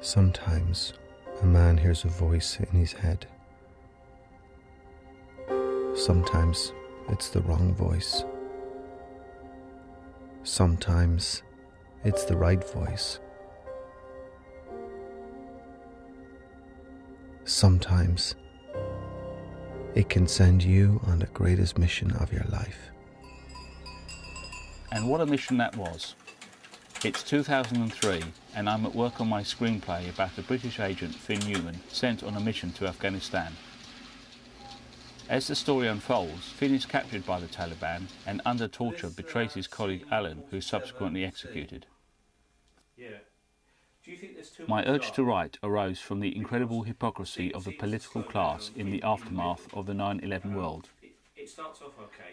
Sometimes a man hears a voice in his head. Sometimes it's the wrong voice. Sometimes it's the right voice. Sometimes it can send you on the greatest mission of your life. And what a mission that was. It's 2003 and I'm at work on my screenplay about a British agent, Finn Newman, sent on a mission to Afghanistan. As the story unfolds, Finn is captured by the Taliban and under torture betrays his colleague Alan, who is subsequently executed. My urge to write arose from the incredible hypocrisy of the political class in the aftermath of the 9/11 world.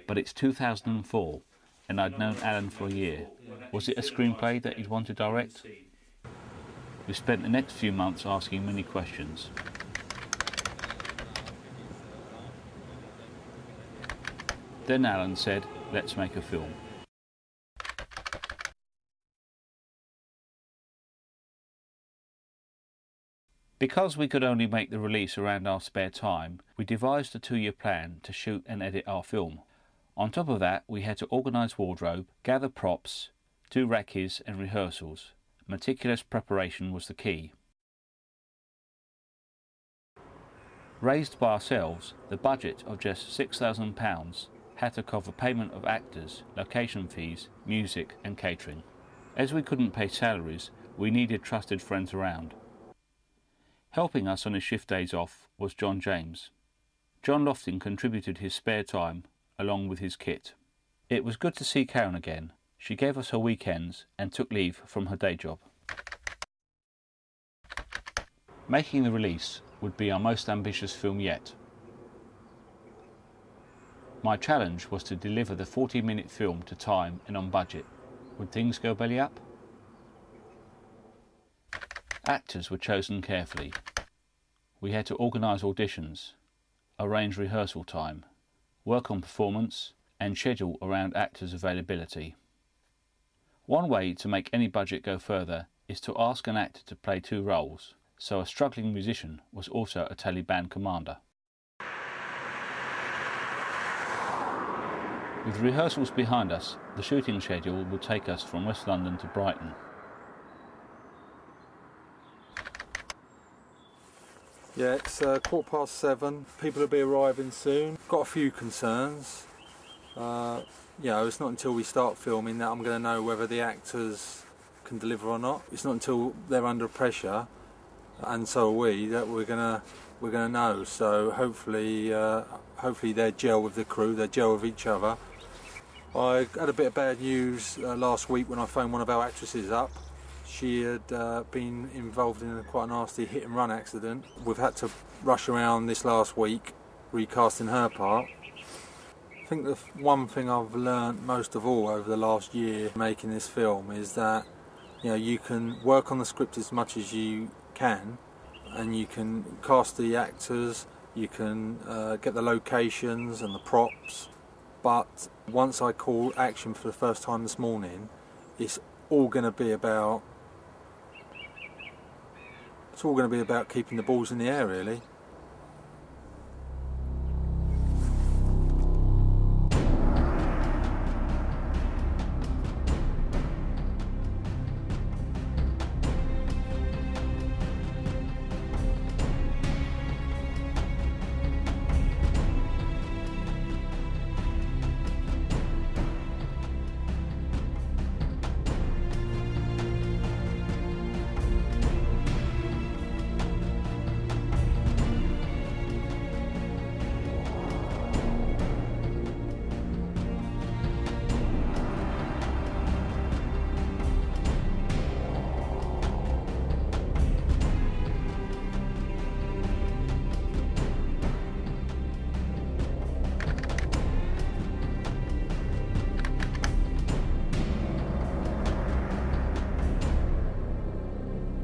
But it's 2004 and I'd known Alan for a year. Was it a screenplay that he'd want to direct? We spent the next few months asking many questions. Then Alan said, let's make a film. Because we could only make the release around our spare time, we devised a 2-year plan to shoot and edit our film. On top of that, we had to organise wardrobe, gather props, do recce's and rehearsals. Meticulous preparation was the key. Raised by ourselves, the budget of just £6,000 had to cover payment of actors, location fees, music and catering. As we couldn't pay salaries, we needed trusted friends around. Helping us on his shift days off was John James. John Lofting contributed his spare time along with his kit. It was good to see Karen again. She gave us her weekends and took leave from her day job. Making the release would be our most ambitious film yet. My challenge was to deliver the 40-minute film to time and on budget. Would things go belly up? Actors were chosen carefully. We had to organise auditions, arrange rehearsal time, work on performance and schedule around actors' availability. One way to make any budget go further is to ask an actor to play 2 roles, so a struggling musician was also a Taliban commander. With rehearsals behind us, the shooting schedule would take us from West London to Brighton. Yeah, it's 7:15. People will be arriving soon. Got a few concerns. It's not until we start filming that I'm going to know whether the actors can deliver or not. It's not until they're under pressure, and so are we, that we're gonna know. So hopefully they gel with the crew, they gel with each other. I had a bit of bad news last week when I phoned one of our actresses up. She had been involved in a quite nasty hit and run accident. We've had to rush around this last week recasting her part. I think the one thing I've learnt most of all over the last year making this film is that you can work on the script as much as you can, and you can cast the actors, you can get the locations and the props, but once I call action for the first time this morning, it's all going to be about keeping the balls in the air, really.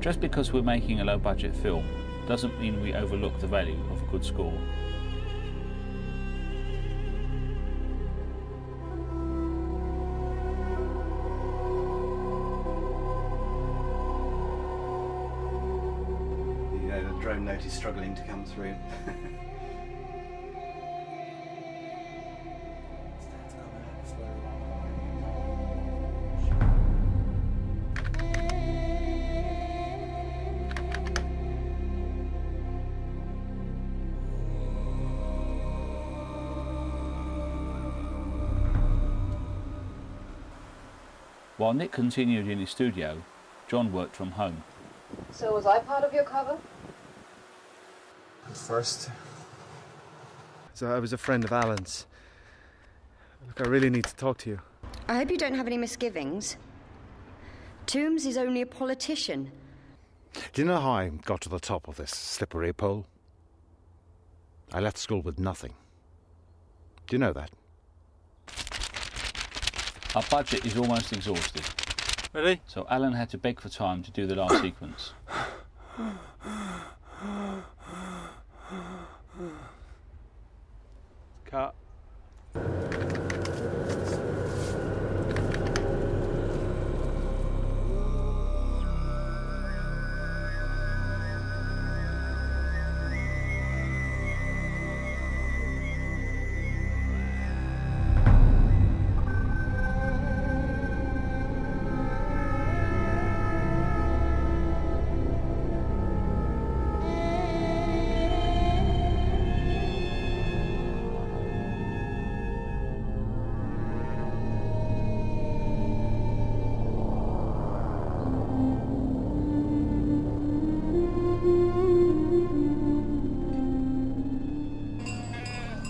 Just because we're making a low-budget film doesn't mean we overlook the value of a good score. drone note is struggling to come through. While Nick continued in his studio, John worked from home. So was I part of your cover? At first. So I was a friend of Alan's. Look, I really need to talk to you. I hope you don't have any misgivings. Toombs is only a politician. Do you know how I got to the top of this slippery pole? I left school with nothing. Do you know that? Our budget is almost exhausted. Ready? So Alan had to beg for time to do the last sequence. Cut.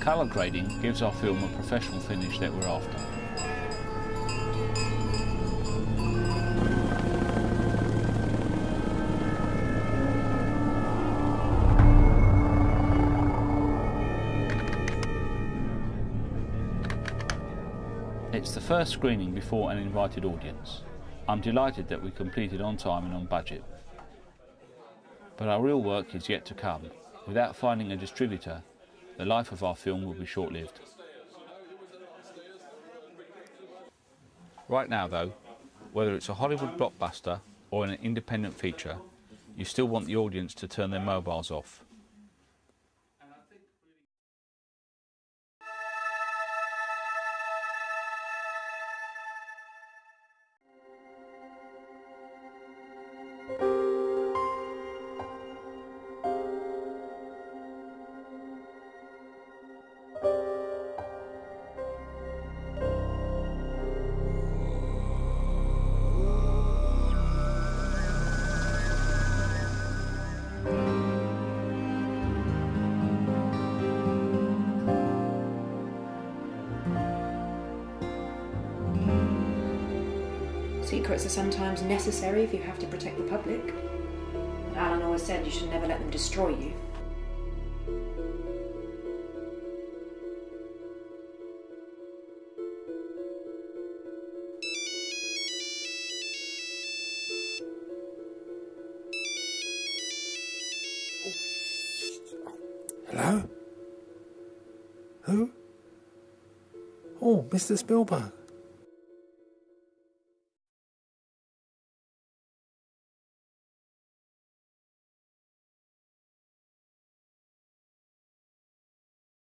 Colour grading gives our film a professional finish that we're after. It's the first screening before an invited audience. I'm delighted that we completed on time and on budget. But our real work is yet to come. Without finding a distributor, the life of our film will be short-lived. Right now though, whether it's a Hollywood blockbuster or an independent feature, you still want the audience to turn their mobiles off. Secrets are sometimes necessary if you have to protect the public. Alan always said you should never let them destroy you. Hello? Who? Oh, Mr. Spielberg.